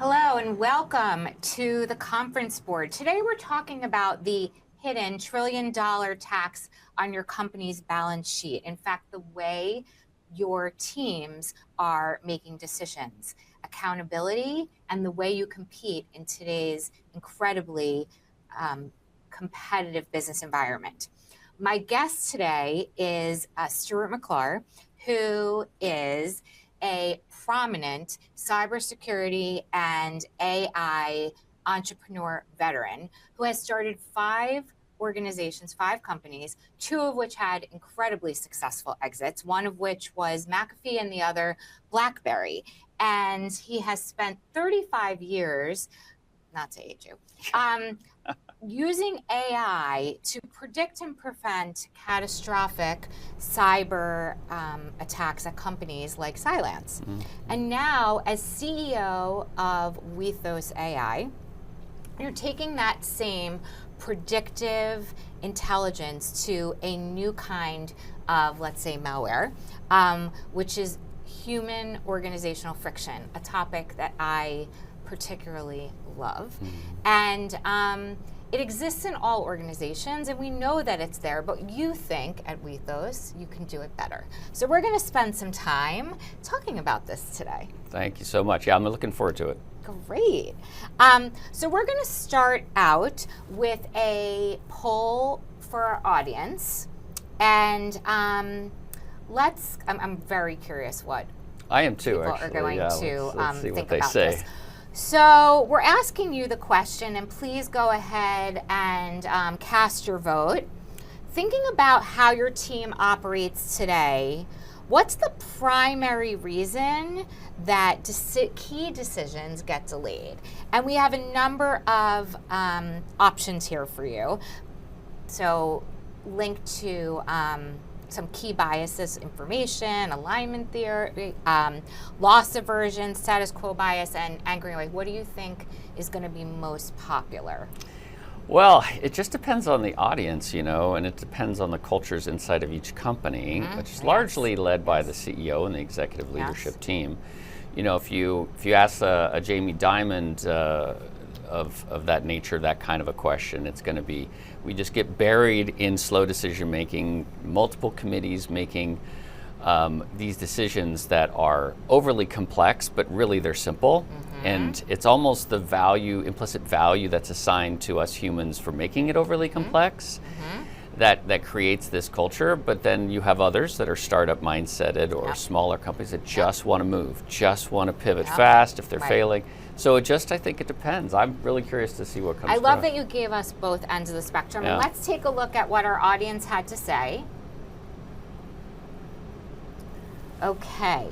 Hello and welcome to the conference board. Today we're talking about the hidden trillion-dollar tax on your company's balance sheet. In fact, the way your teams are making decisions, accountability, and the way you compete in today's incredibly competitive business environment. My guest today is Stuart McClure, who is a prominent cybersecurity and AI entrepreneur veteran who has started 5 organizations, 5 companies, 2 of which had incredibly successful exits, one of which was McAfee and the other BlackBerry. And he has spent 35 years, not to age you, using AI to predict and prevent catastrophic cyber attacks at companies like Cylance. And now, as CEO of Wethos AI, you're taking that same predictive intelligence to a new kind of, let's say, malware, which is human organizational friction, a topic that I particularly love. And it exists in all organizations, and we know that it's there, but you think at Wethos you can do it better. So we're going to spend some time talking about this today. Thank you so much. Yeah, I'm looking forward to it. Great. So we're going to start out with a poll for our audience, and I'm very curious what I am too, people actually. are going to let's see think what they about say. this. So we're asking you the question, and please go ahead and cast your vote. Thinking about how your team operates today, what's the primary reason that key decisions get delayed? And we have a number of options here for you. So linked to some key biases, information, alignment theory, loss aversion, status quo bias, and anchoring away. What do you think is going to be most popular? Well, it just depends on the audience, and it depends on the cultures inside of each company, which is largely led by the CEO and the executive leadership team. If you ask a Jamie Dimon of that nature, that kind of a question, it's going to be, we just get buried in slow decision making, multiple committees making these decisions that are overly complex, but really they're simple. And it's almost the implicit value that's assigned to us humans for making it overly complex that creates this culture. But then you have others that are startup mindseted or smaller companies that just want to move, just want to pivot fast if they're failing. So I think it depends. I'm really curious to see what comes. I love that you gave us both ends of the spectrum. And let's take a look at what our audience had to say. Okay.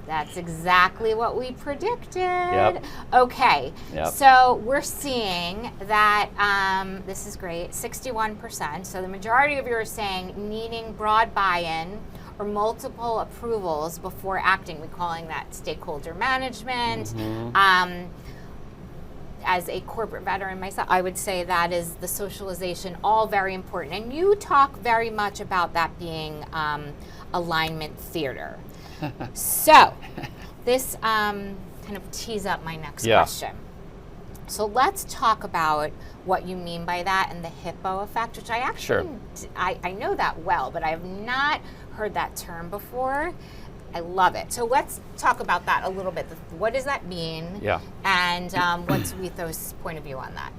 That's exactly what we predicted. Okay. So we're seeing that, this is great, 61%. So the majority of you are saying needing broad buy-in or multiple approvals before acting. We're calling that stakeholder management. As a corporate veteran myself, I would say that is the socialization, all very important. And you talk very much about that being alignment theater. So this kind of tees up my next question. So let's talk about what you mean by that and the HiPPO effect, which I actually, I know that well, but I have not heard that term before. I love it. So let's talk about that a little bit. What does that mean? And what's Wethos' point of view on that?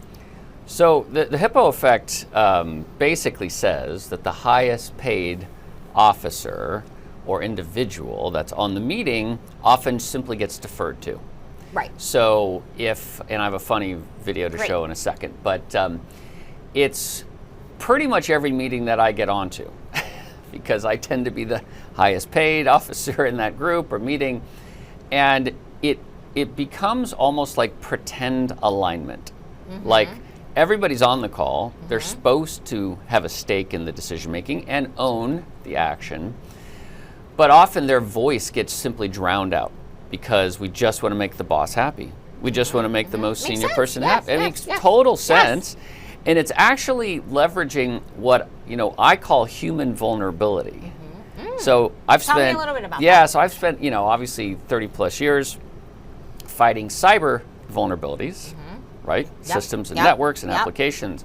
So the HiPPO effect basically says that the highest paid officer or individual that's on the meeting often simply gets deferred to. So and I have a funny video to show in a second, but it's pretty much every meeting that I get onto because I tend to be the highest paid officer in that group or meeting, and it becomes almost like pretend alignment. Like everybody's on the call, they're supposed to have a stake in the decision making and own the action, but often their voice gets simply drowned out because we just want to make the boss happy. We just want to make the most senior person happy. It makes total sense. And it's actually leveraging what I call human vulnerability. So I've spent, tell me a little bit about that. So I've spent, obviously 30 plus years fighting cyber vulnerabilities, right? Yep. Systems and Yep. networks and Yep. applications.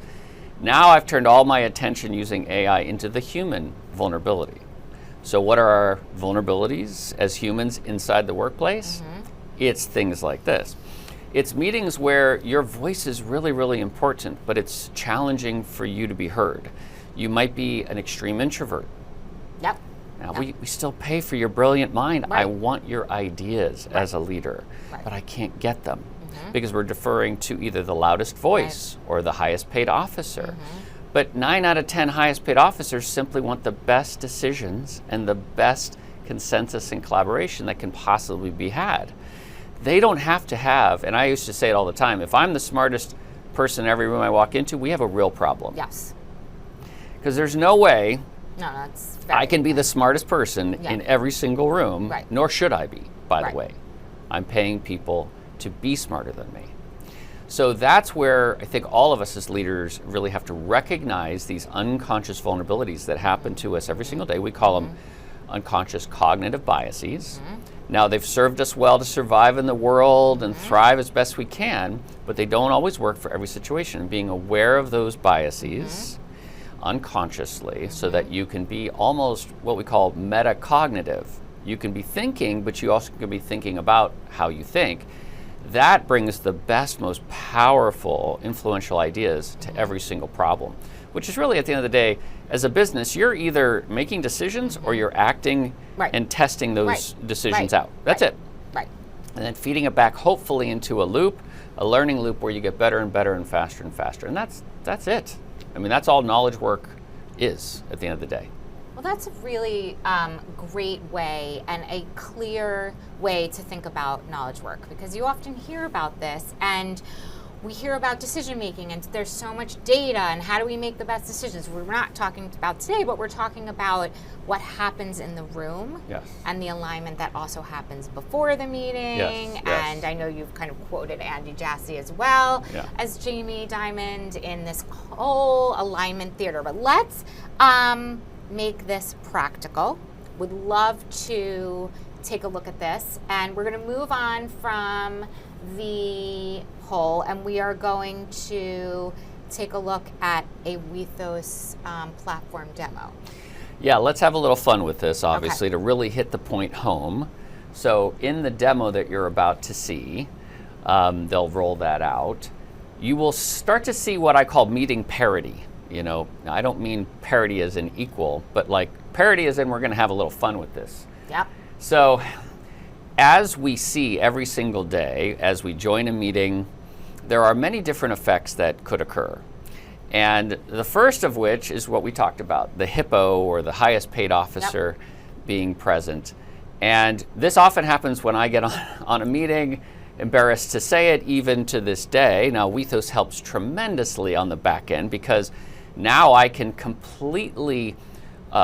Now I've turned all my attention using AI into the human vulnerability. So what are our vulnerabilities as humans inside the workplace? It's things like this. It's meetings where your voice is really, really important, but it's challenging for you to be heard. You might be an extreme introvert. Yep. Now, we still pay for your brilliant mind. Right. I want your ideas as a leader, but I can't get them because we're deferring to either the loudest voice or the highest paid officer. But 9 out of 10 highest paid officers simply want the best decisions and the best consensus and collaboration that can possibly be had. They don't have to have, and I used to say it all the time, if I'm the smartest person in every room I walk into, we have a real problem. Yes. Because there's no way No, that's I can be the smartest person in every single room, nor should I be, by the way. I'm paying people to be smarter than me. So that's where I think all of us as leaders really have to recognize these unconscious vulnerabilities that happen to us every single day. We call them unconscious cognitive biases. Now, they've served us well to survive in the world and thrive as best we can, but they don't always work for every situation. And being aware of those biases unconsciously so that you can be almost what we call metacognitive. You can be thinking, but you also can be thinking about how you think. That brings the best, most powerful, influential ideas to every single problem, which is really, at the end of the day, as a business, you're either making decisions or you're acting and testing those decisions out. That's it. Right. And then feeding it back, hopefully, into a loop, a learning loop where you get better and better and faster and faster. And that's it. I mean, that's all knowledge work is at the end of the day. Well, that's a really great way and a clear way to think about knowledge work, because you often hear about this and we hear about decision making and there's so much data and how do we make the best decisions. We're not talking about today, but we're talking about what happens in the room and the alignment that also happens before the meeting. And I know you've kind of quoted Andy Jassy as well as Jamie Dimon in this whole alignment theater. But let's make this practical. Would love to take a look at this, and we're going to move on from the poll, and we are going to take a look at a Wethos platform demo. Yeah, let's have a little fun with this, obviously, to really hit the point home. So in the demo that you're about to see, they'll roll that out. You will start to see what I call meeting parity. You know, I don't mean parity as in equal, but like parity as in we're going to have a little fun with this. Yep. So as we see every single day, as we join a meeting, there are many different effects that could occur. And the first of which is what we talked about, the HiPPO, or the highest paid officer being present. And this often happens when I get on a meeting, embarrassed to say it, even to this day. Now, Wethos helps tremendously on the back end because now I can completely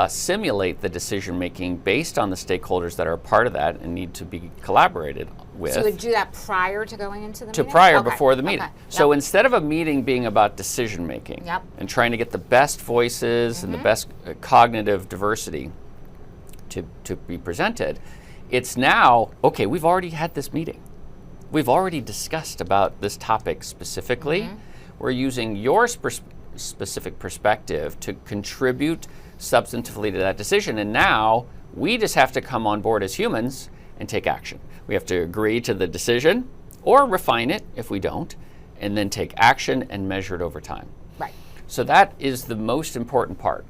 simulate the decision making based on the stakeholders that are a part of that and need to be collaborated with. So you would do that prior to going into the meeting? Before the meeting. So instead of a meeting being about decision making and trying to get the best voices and the best cognitive diversity to be presented, it's now, okay, we've already had this meeting. We've already discussed about this topic specifically. We're using your specific perspective to contribute substantively to that decision. And now we just have to come on board as humans and take action. We have to agree to the decision or refine it if we don't, and then take action and measure it over time. Right. So that is the most important part.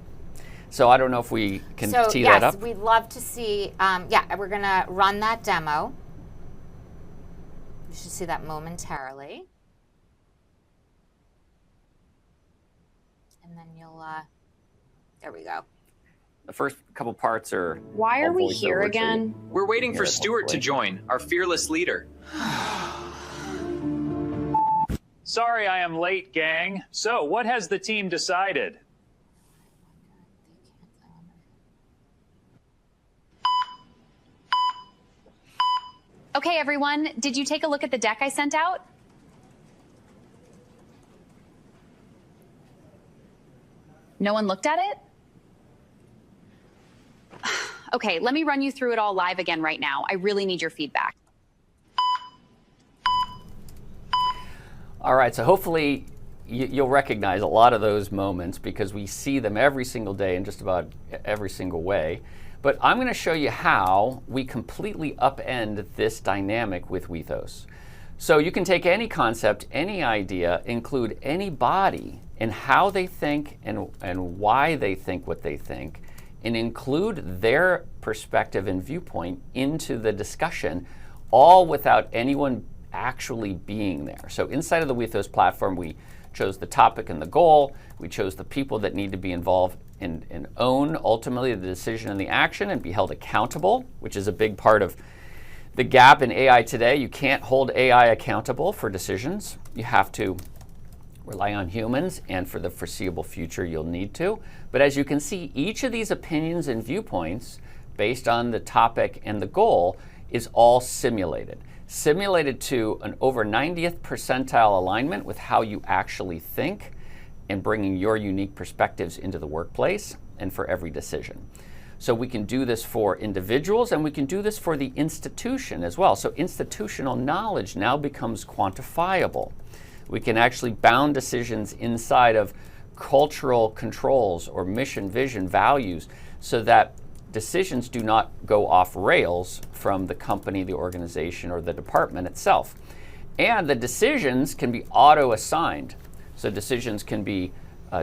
So I don't know if we can tee that up. Yes, we'd love to see, we're gonna run that demo. You should see that momentarily. And then you'll, there we go. The first couple parts are... Why are we here again? We're waiting for Stuart to join, our fearless leader. Sorry I am late, gang. So, what has the team decided? Okay, everyone, did you take a look at the deck I sent out? No one looked at it? Okay, let me run you through it all live again right now. I really need your feedback. All right, so hopefully you'll recognize a lot of those moments because we see them every single day in just about every single way. But I'm going to show you how we completely upend this dynamic with Wethos. So you can take any concept, any idea, include anybody in how they think and why they think what they think, and include their perspective and viewpoint into the discussion, all without anyone actually being there. So inside of the Wethos platform, we chose the topic and the goal. We chose the people that need to be involved and own ultimately the decision and the action and be held accountable, which is a big part of the gap in AI today. You can't hold AI accountable for decisions. You have to rely on humans, and for the foreseeable future, you'll need to. But as you can see, each of these opinions and viewpoints based on the topic and the goal is all simulated to an over 90th percentile alignment with how you actually think and bringing your unique perspectives into the workplace and for every decision. So we can do this for individuals and we can do this for the institution as well. So institutional knowledge now becomes quantifiable. We can actually bound decisions inside of cultural controls or mission, vision, values so that decisions do not go off rails from the company, the organization, or the department itself. And the decisions can be auto-assigned. So decisions can be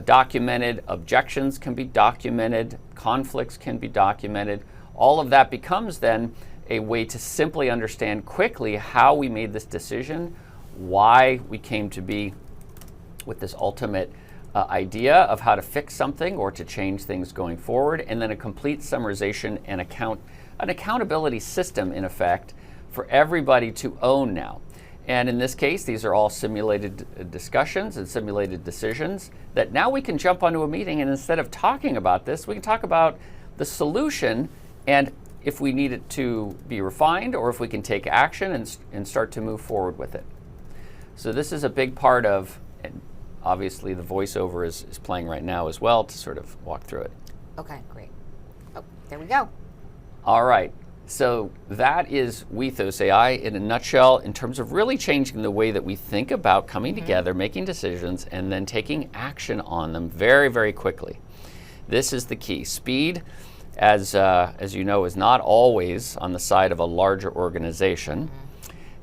documented, objections can be documented, conflicts can be documented. All of that becomes then a way to simply understand quickly how we made this decision, why we came to be with this ultimate idea of how to fix something or to change things going forward, and then a complete summarization and an accountability system, in effect, for everybody to own now. And in this case, these are all simulated discussions and simulated decisions that now we can jump onto a meeting, and instead of talking about this, we can talk about the solution and if we need it to be refined or if we can take action and start to move forward with it. So this is a big part of, and obviously the voiceover is playing right now as well to sort of walk through it. Okay, great. Oh, there we go. All right. So that is Wethos AI in a nutshell in terms of really changing the way that we think about coming together, making decisions, and then taking action on them very, very quickly. This is the key. Speed, as you know, is not always on the side of a larger organization.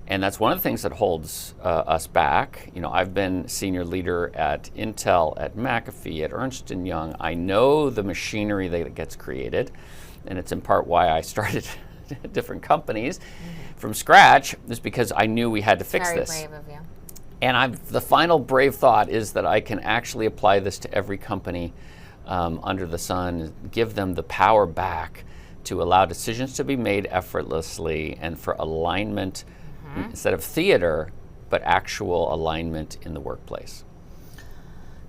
And that's one of the things that holds us back. You know, I've been senior leader at Intel, at McAfee, at Ernst & Young. I know the machinery that gets created, and it's in part why I started different companies from scratch, is because I knew we had to fix this. Very brave of you. And the final brave thought is that I can actually apply this to every company under the sun, give them the power back to allow decisions to be made effortlessly and for alignment instead of theater, but actual alignment in the workplace.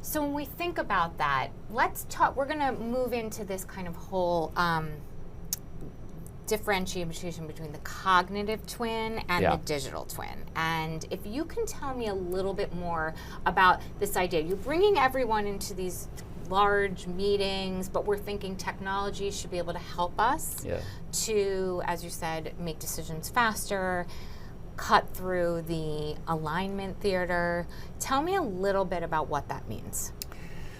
So when we think about that, let's talk, we're going to move into this kind of whole differentiation between the cognitive twin and the digital twin. And if you can tell me a little bit more about this idea, you're bringing everyone into these large meetings, but we're thinking technology should be able to help us to, as you said, make decisions faster, cut through the alignment theater. Tell me a little bit about what that means.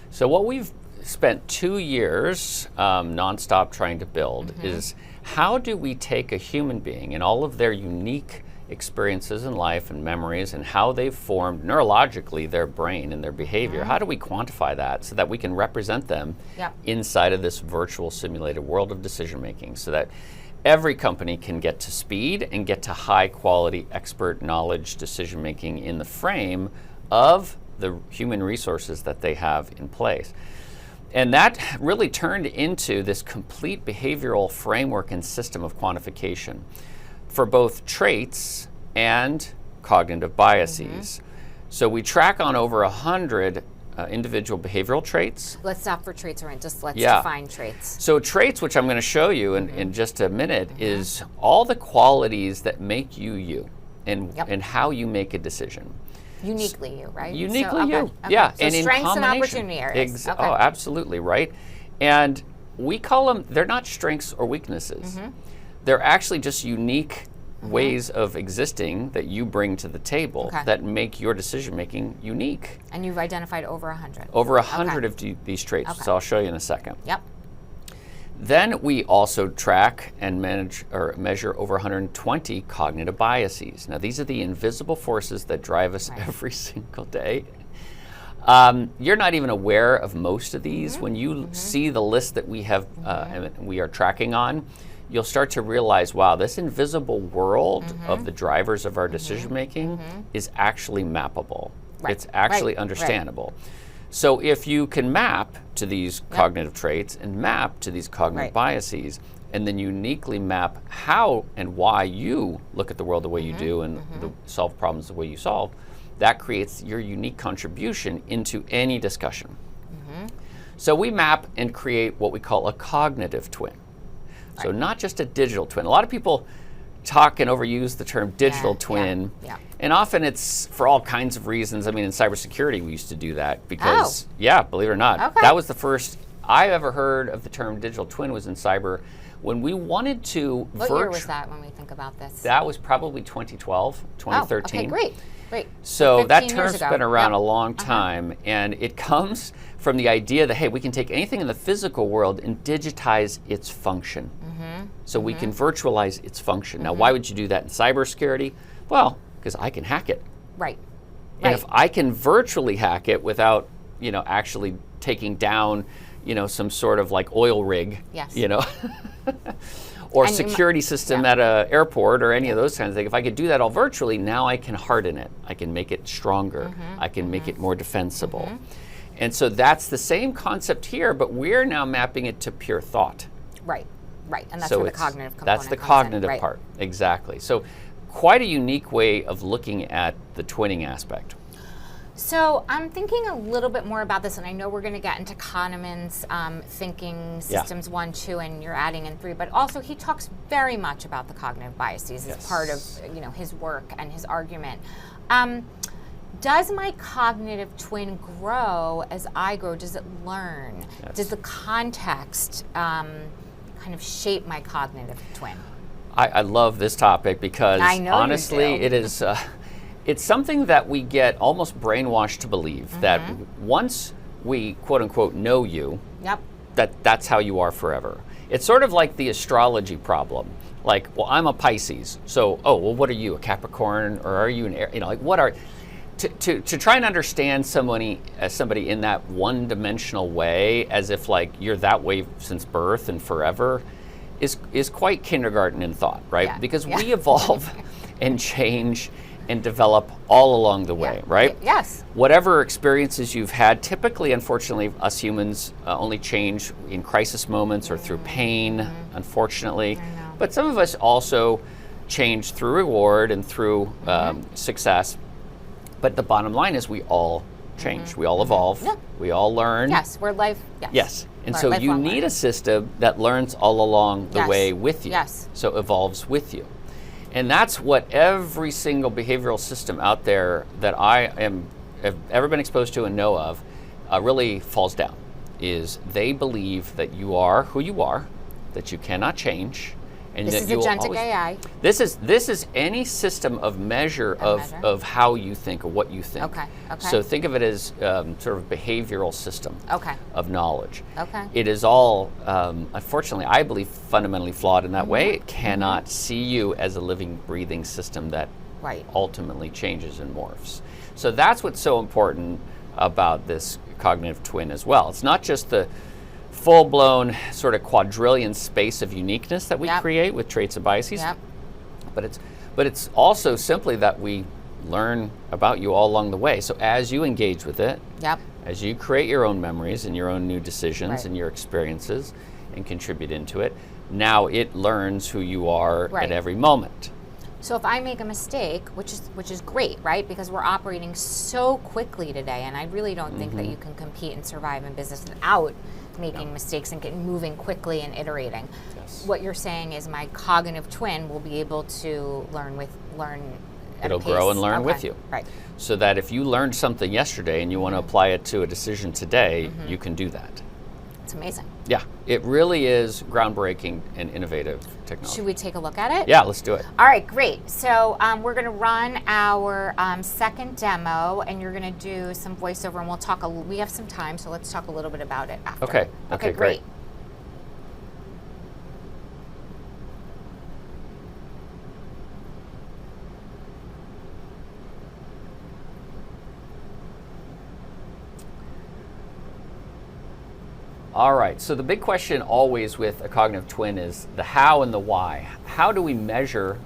So what we've spent 2 years nonstop trying to build is how do we take a human being and all of their unique experiences in life and memories and how they've formed neurologically their brain and their behavior, how do we quantify that so that we can represent them inside of this virtual simulated world of decision making, so that every company can get to speed and get to high quality expert knowledge decision making in the frame of the human resources that they have in place. And that really turned into this complete behavioral framework and system of quantification for both traits and cognitive biases. So we track on over 100 individual behavioral traits. Let's stop for traits, or just let's define traits. So traits, which I'm going to show you in just a minute, is all the qualities that make you you and how you make a decision. Uniquely you, right? Uniquely you, yeah. So and strengths in and opportunity areas. Oh, absolutely, right. And we call them, they're not strengths or weaknesses. They're actually just unique ways of existing that you bring to the table that make your decision making unique. And you've identified over 100. Over 100 of these traits, so I'll show you in a second. Yep. Then we also track and measure over 120 cognitive biases. Now these are the invisible forces that drive us every single day. You're not even aware of most of these. When you see the list that we have, we are tracking on, you'll start to realize, wow, this invisible world of the drivers of our decision making is actually mappable. It's actually understandable. So if you can map to these cognitive traits and map to these cognitive biases, and then uniquely map how and why you look at the world the way you do and solve problems the way you solve, that creates your unique contribution into any discussion. So we map and create what we call a cognitive twin. So not just a digital twin. A lot of people talk and overuse the term digital twin, and often it's for all kinds of reasons. I mean, in cybersecurity, we used to do that because, believe it or not, that was the first I ever heard of the term digital twin was in cyber when we wanted to. What year was that when we think about this? That was probably 2012, 2013. Okay, great. So that term's been around a long time, and it comes from the idea that, hey, we can take anything in the physical world and digitize its function. So we can virtualize its function. Now, why would you do that in cybersecurity? Well, because I can hack it. And if I can virtually hack it without, actually taking down, some sort of like oil rig, or security system at an airport or any of those kinds of things. If I could do that all virtually, now I can harden it. I can make it stronger. I can make it more defensible. And so that's the same concept here, but we're now mapping it to pure thought. And that's where the cognitive component That's the cognitive part, exactly. So quite a unique way of looking at the twinning aspect. So I'm thinking a little bit more about this, and I know we're going to get into Kahneman's thinking systems 1, 2, and you're adding in 3, but also he talks very much about the cognitive biases as part of his work and his argument. Does my cognitive twin grow as I grow? Does it learn? Does the context kind of shape my cognitive twin? I love this topic because honestly, it is. It's something that we get almost brainwashed to believe that once we quote unquote know you, that's how you are forever. It's sort of like the astrology problem. Like, well, I'm a Pisces, so what are you, a Capricorn, or are you an Aries? Like what are to try and understand somebody in that one-dimensional way, as if like you're that way since birth and forever, is quite kindergarten in thought, right? Because we evolve and change and develop all along the way, right? Whatever experiences you've had, typically, unfortunately, us humans only change in crisis moments or through pain, unfortunately. But some of us also change through reward and through success. But the bottom line is we all change. We all evolve. We all learn. We're life. And so you need a system that learns all along the way with you. So evolves with you. And that's what every single behavioral system out there that I have ever been exposed to and know of really falls down, is they believe that you are who you are, that you cannot change, and this that is you will agentic always, AI. This is any system of measure of how you think or what you think. So think of it as sort of a behavioral system of knowledge. It is all, unfortunately, I believe, fundamentally flawed in that way. It cannot see you as a living, breathing system that ultimately changes and morphs. So that's what's so important about this cognitive twin as well. It's not just the full-blown sort of quadrillion space of uniqueness that we create with traits and biases, but it's also simply that we learn about you all along the way. So as you engage with it, as you create your own memories and your own new decisions and your experiences and contribute into it, now it learns who you are at every moment. So if I make a mistake, which is great, right? Because we're operating so quickly today, and I really don't think that you can compete and survive in business without making mistakes and moving quickly and iterating. What you're saying is my cognitive twin will be able to learn at It'll a pace. grow and learn with you. So that if you learned something yesterday and you want to apply it to a decision today, you can do that. It's amazing. Yeah, it really is groundbreaking and innovative technology. Should we take a look at it? Yeah, let's do it. All right, great. So we're going to run our second demo, and you're going to do some voiceover, and we'll talk. We have some time, so let's talk a little bit about it after. Okay. Okay, great. All right, so the big question always with a cognitive twin is the how and the why. How do we measure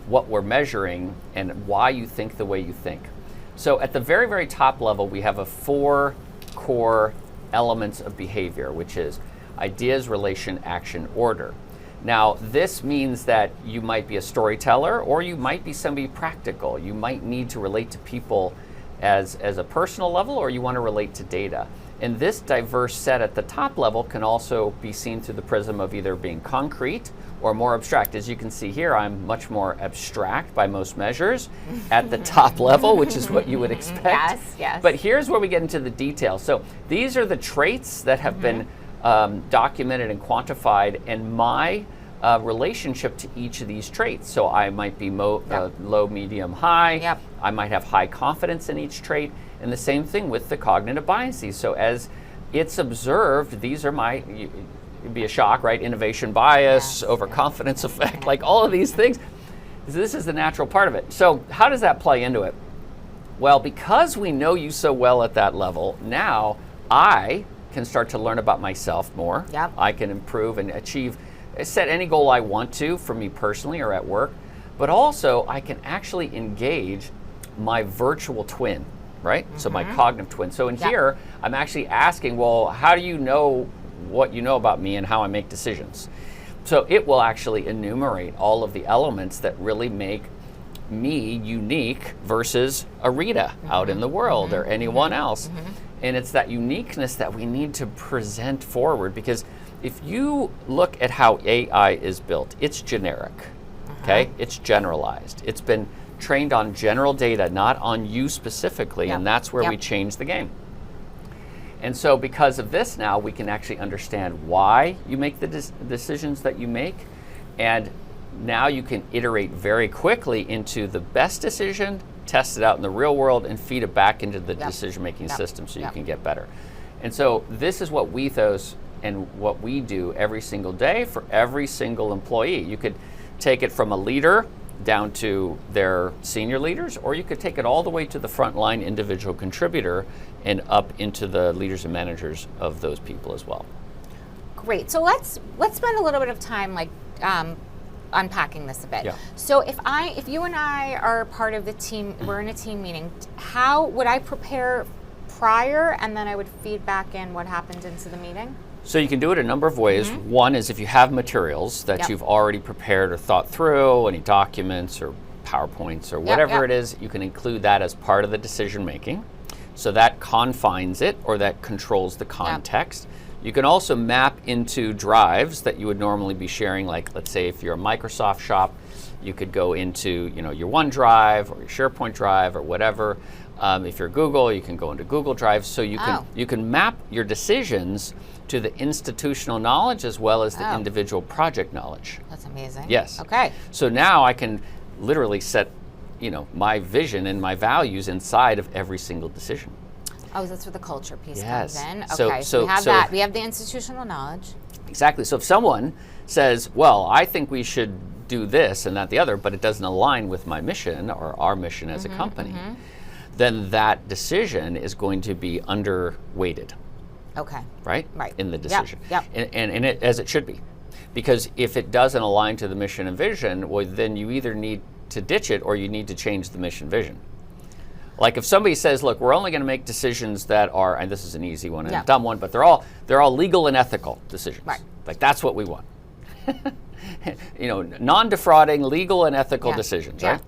what we're measuring and why you think the way you think? So at the very, very top level, we have 4 core elements of behavior, which is ideas, relation, action, order. Now, this means that you might be a storyteller or you might be somebody practical. You might need to relate to people as a personal level, or you want to relate to data. And this diverse set at the top level can also be seen through the prism of either being concrete or more abstract. As you can see here, I'm much more abstract by most measures at the top level, which is what you would expect. Yes, yes. But here's where we get into the details. So these are the traits that have been documented and quantified, and my relationship to each of these traits. So I might be low, medium, high. Yep. I might have high confidence in each trait. And the same thing with the cognitive biases. So as it's observed, these are it'd be a shock, right? Innovation bias, overconfidence effect, like all of these things. This is the natural part of it. So how does that play into it? Well, because we know you so well at that level, now I can start to learn about myself more. Yep. I can improve and set any goal I want to for me personally or at work, but also I can actually engage my virtual twin, right? So my cognitive twin. So in here, I'm actually asking, well, how do you know what you know about me and how I make decisions? So it will actually enumerate all of the elements that really make me unique versus a Rita out in the world or anyone else. And it's that uniqueness that we need to present forward, because if you look at how AI is built, it's generic, okay? It's generalized. It's been trained on general data, not on you specifically, and that's where we change the game. And so because of this now, we can actually understand why you make the decisions that you make, and now you can iterate very quickly into the best decision, test it out in the real world, and feed it back into the decision-making system so you can get better. And so this is what Wethos and what we do every single day for every single employee. You could take it from a leader down to their senior leaders, or you could take it all the way to the frontline individual contributor and up into the leaders and managers of those people as well. Great. So let's spend a little bit of time unpacking this a bit. Yeah. So if you and I are part of the team, we're in a team meeting, how would I prepare prior, and then I would feed back in what happened into the meeting? So you can do it a number of ways. One is if you have materials that you've already prepared or thought through, any documents or PowerPoints or whatever it is, you can include that as part of the decision making. So that confines it, or that controls the context. You can also map into drives that you would normally be sharing, like let's say if you're a Microsoft shop, you could go into your OneDrive or your SharePoint drive or whatever. If you're Google, you can go into Google Drive. So you can map your decisions to the institutional knowledge as well as the individual project knowledge. That's amazing. Yes. Okay. So now I can literally set, my vision and my values inside of every single decision. Oh, that's where the culture piece comes in. So- Okay, so we have that. We have the institutional knowledge. Exactly. So if someone says, well, I think we should do this and that, the other, but it doesn't align with my mission or our mission as a company, then that decision is going to be underweighted. Okay. Right? Right. In the decision. Yep. And it, as it should be. Because if it doesn't align to the mission and vision, well, then you either need to ditch it or you need to change the mission vision. Like if somebody says, look, we're only going to make decisions that are, and this is an easy one and a dumb one, but they're all legal and ethical decisions. Right. Like that's what we want. Non-defrauding, legal and ethical decisions, right?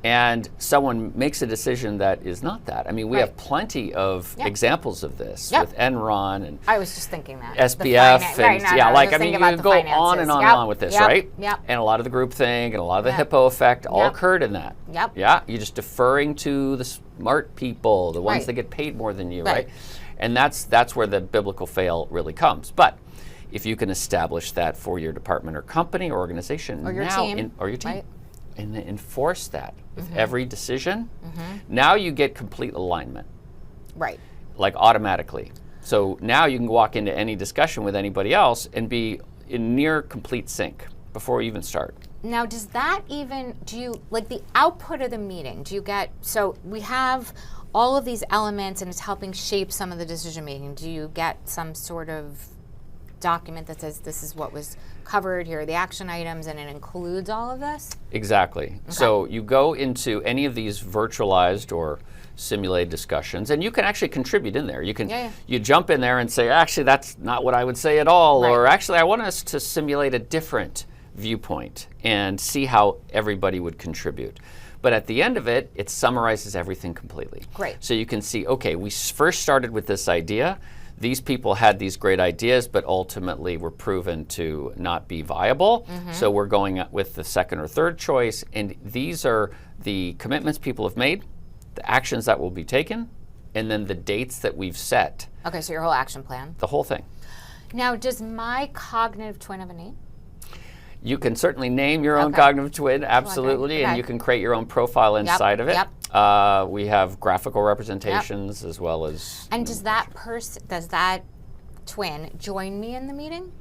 And someone makes a decision that is not that. I mean, we have plenty of examples of this with Enron and I was just thinking that. SPF and you can go on and on and on with this, right? Yep. And a lot of the groupthink and a lot of the HiPPO effect all occurred in that. Yep. Yeah, you're just deferring to the smart people, the ones that get paid more than you, right? And that's where the biblical fail really comes. But if you can establish that for your department or company or organization Or your now team. or your team, right? and then enforce that with every decision, now you get complete alignment, Right. like automatically. So now you can walk into any discussion with anybody else and be in near complete sync before you even start. Now, does that even, do you, like the output of the meeting, do you get, so we have all of these elements and it's helping shape some of the decision making. Do you get some sort of document that says this is what was covered, here are the action items, and it includes all of this? Exactly. Okay. So you go into any of these virtualized or simulated discussions, and you can actually contribute in there. You can you jump in there and say, actually, that's not what I would say at all, or actually, I want us to simulate a different viewpoint and see how everybody would contribute. But at the end of it, it summarizes everything completely. Great. So you can see, okay, we first started with this idea. These people had these great ideas, but ultimately were proven to not be viable. So we're going with the second or third choice. And these are the commitments people have made, the actions that will be taken, and then the dates that we've set. Okay, so your whole action plan. The whole thing. Now, does my cognitive twin have a name? You can certainly name your own cognitive twin, absolutely, and you can create your own profile inside of it. We have graphical representations as well as. And does that twin join me in the meeting?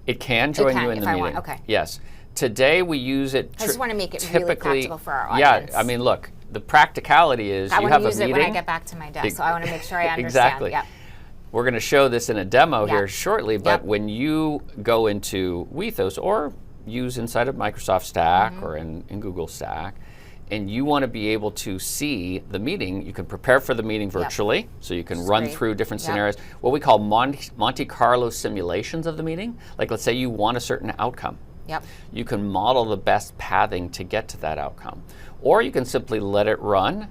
It can join you in the meeting. Okay. Yes. Today we use it. I just want to make it really practical for our audience. Yeah, I mean, look, the practicality is you have a meeting. I want to use it when I get back to my desk, so I want to make sure I understand. Exactly. Yep. We're going to show this in a demo here shortly, but when you go into Wethos or use inside of Microsoft Stack or in Google Stack, and you want to be able to see the meeting, you can prepare for the meeting virtually, so you can run through different scenarios, what we call Monte Carlo simulations of the meeting. Like, let's say you want a certain outcome. You can model the best pathing to get to that outcome. Or you can simply let it run,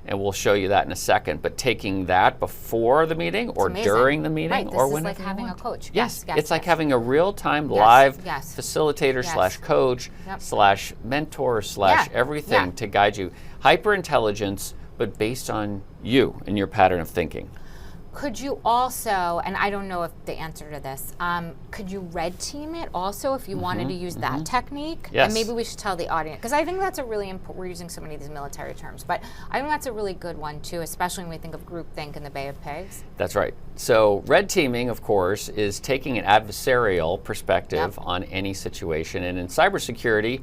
and we'll show you that in a second. But taking that before the meeting or during the meeting or whenever this is like having a coach. Yes, it's like having a real-time live facilitator / coach / mentor / everything to guide you. Hyper-intelligence, but based on you and your pattern of thinking. Could you also, and I don't know if the answer to this, could you red team it also if you wanted to use that technique? Yes. And maybe we should tell the audience, because I think that's a really important, we're using so many of these military terms, but I think that's a really good one too, especially when we think of groupthink in the Bay of Pigs. That's right. So red teaming, of course, is taking an adversarial perspective on any situation. And in cybersecurity,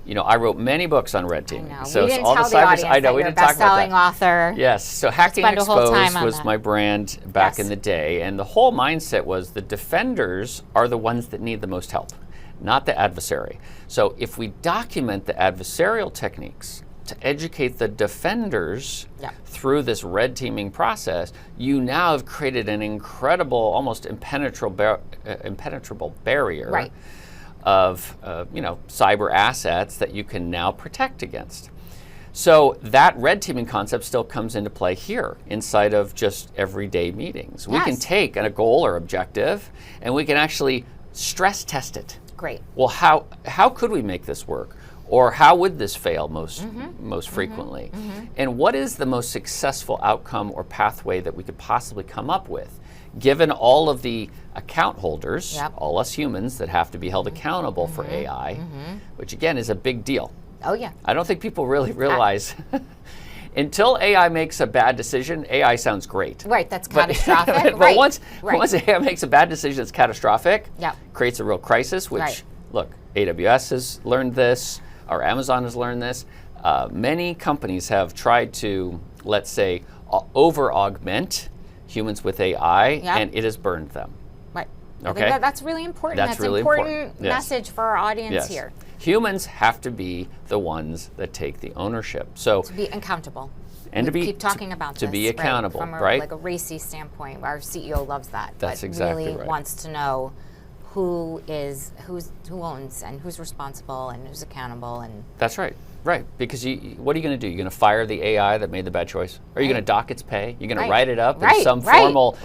you know, I wrote many books on red teaming. I know. So we didn't all tell the the audience I know that we you're didn't talk about that. best-selling author. Yes. So Hacking Spend a whole time Exposed on was that. my brand back in the day, and the whole mindset was the defenders are the ones that need the most help, not the adversary. So if we document the adversarial techniques to educate the defenders through this red teaming process, you now have created an incredible, almost impenetrable barrier of cyber assets that you can now protect against. So that red teaming concept still comes into play here inside of just everyday meetings. We can take a goal or objective and we can actually stress test it. Great. Well, how could we make this work? Or how would this fail most frequently? And what is the most successful outcome or pathway that we could possibly come up with? Given all of the account holders, all us humans that have to be held accountable for AI, which again is a big deal. Oh yeah. I don't think people really realize until AI makes a bad decision, AI sounds great. Right, that's catastrophic. But once AI makes a bad decision that's catastrophic, creates a real crisis, which look, AWS has learned this, or Amazon has learned this. Many companies have tried to, let's say, over-augment humans with AI, and it has burned them. Right. Okay. I think that's really important. That's really an important message for our audience here. Humans have to be the ones that take the ownership. So to be accountable. And we keep talking about to this, be accountable, from right? a racy standpoint. Our CEO loves that. That's but exactly really right. wants to know who owns and who's responsible and who's accountable and. That's right. Right, because what are you going to do? You're going to fire the AI that made the bad choice? Are you going to dock its pay? You're going to write it up in some formal...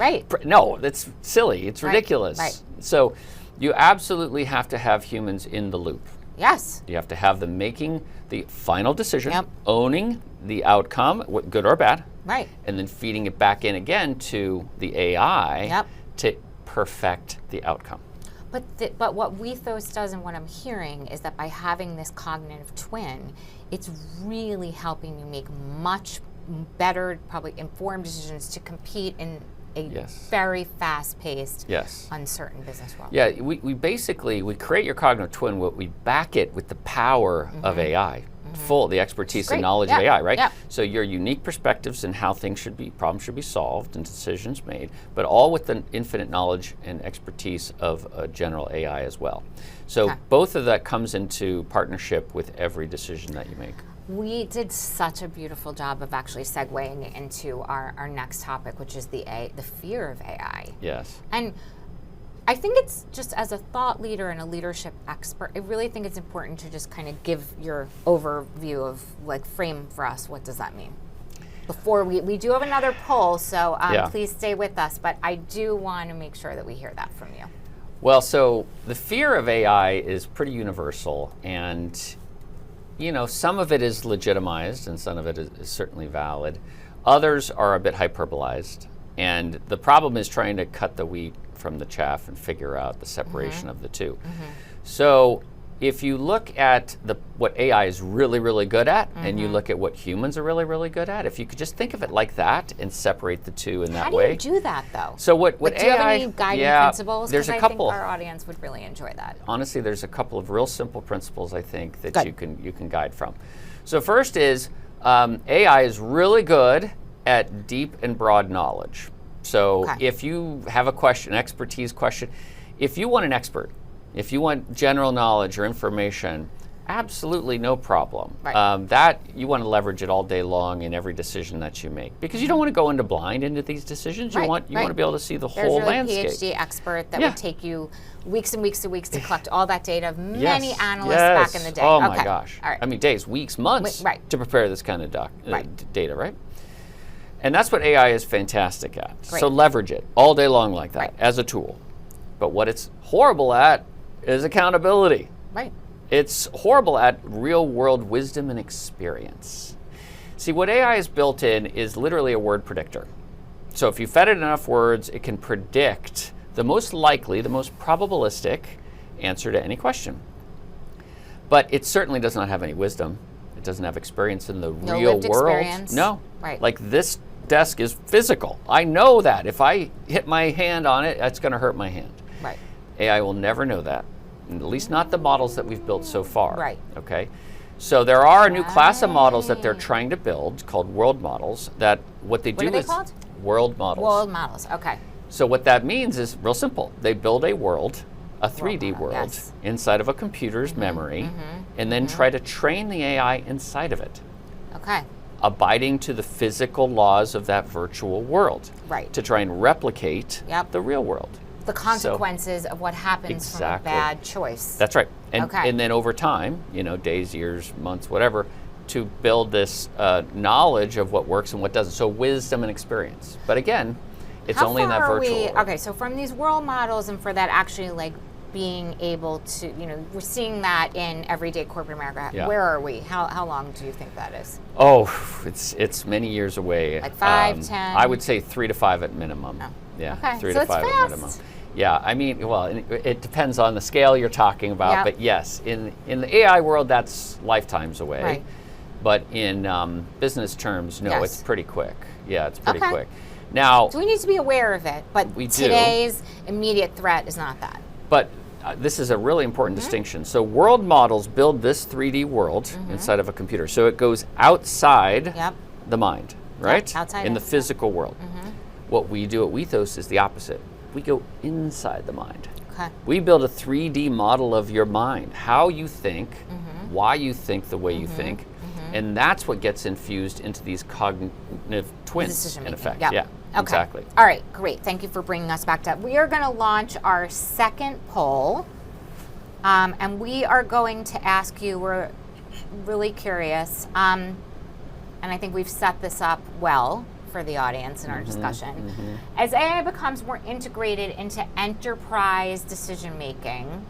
No, that's silly. It's ridiculous. So you absolutely have to have humans in the loop. Yes. You have to have them making the final decision, owning the outcome, good or bad, Right. and then feeding it back in again to the AI to perfect the outcome. But what Wethos does, and what I'm hearing, is that by having this cognitive twin, it's really helping you make much better, probably informed decisions to compete in a very fast-paced, uncertain business world. Yeah, we basically, we create your cognitive twin, we back it with the power of AI. The expertise and knowledge of AI, right? So your unique perspectives and how problems should be solved and decisions made, but all with the infinite knowledge and expertise of a general AI as well. So both of that comes into partnership with every decision that you make. We did such a beautiful job of actually segueing into our next topic, which is the fear of AI. Yes. And I think it's just, as a thought leader and a leadership expert, I really think it's important to just kind of give your overview of, like, frame for us, what does that mean? Before we do have another poll, so please stay with us, but I do want to make sure that we hear that from you. Well, so the fear of AI is pretty universal, and you know, some of it is legitimized and some of it is certainly valid. Others are a bit hyperbolized, and the problem is trying to cut the wheat from the chaff and figure out the separation of the two. So if you look at what AI is really, really good at, and you look at what humans are really, really good at, if you could just think of it like that and separate the two in that way. How do you do that, though? So what AI... Do you have any guiding principles? There's a I couple. think our audience would really enjoy that. Honestly, there's a couple of real simple principles, I think, that you can guide from. So first is, AI is really good at deep and broad knowledge. So if you have a question, an expertise question, if you want an expert, if you want general knowledge or information, absolutely no problem. That you want to leverage it all day long in every decision that you make, because you don't want to go into blind into these decisions. You want to be able to see the whole landscape. There's a PhD expert that would take you weeks and weeks and weeks to collect all that data of many analysts back in the day. Oh my gosh! I mean, days, weeks, months to prepare this kind of data, right? And that's what AI is fantastic at. So leverage it all day long like that as a tool. But what it's horrible at is accountability. It's horrible at real world wisdom and experience. See, what AI is built in is literally a word predictor. So if you fed it enough words, it can predict the most likely, the most probabilistic answer to any question. But it certainly does not have any wisdom. It doesn't have experience in the real world. No. Like, this desk is physical. I know that. If I hit my hand on it, that's going to hurt my hand. AI will never know that, at least not the models that we've built so far. Okay. So there are a new class of models that they're trying to build called world models. That what they do is called? World models. World models. Okay. So what that means is real simple. They build a world, a 3D world inside of a computer's memory, and then try to train the AI inside of it. Okay. Abiding to the physical laws of that virtual world. To try and replicate the real world. The consequences of what happens from a bad choice. That's right. And, and then over time, you know, days, years, months, whatever, to build this knowledge of what works and what doesn't. So wisdom and experience. But again, it's only in that virtual world. Okay, so from these world models, and for that actually, like, being able to, you know, we're seeing that in everyday corporate America. Where are we? How long do you think that is? Oh, it's many years away. Like 5, 10? I would say 3 to 5 at minimum. Yeah, okay. 3 to 5 at minimum. Yeah, I mean, well, it depends on the scale you're talking about, but yes, in the AI world, that's lifetimes away. But in business terms, no, it's pretty quick. Yeah, it's pretty quick. Now, so we need to be aware of it, but today's immediate threat is not that. But this is a really important distinction. So world models build this 3D world inside of a computer. So it goes outside the mind, right? Outside in the physical world. What we do at Wethos is the opposite. We go inside the mind. We build a 3D model of your mind, how you think, why you think the way you think, and that's what gets infused into these cognitive twins, in effect. Yeah, exactly. All right, great. Thank you for bringing us back to that. We are going to launch our second poll, and we are going to ask you, we're really curious, and I think we've set this up well for the audience in our discussion. As AI becomes more integrated into enterprise decision making,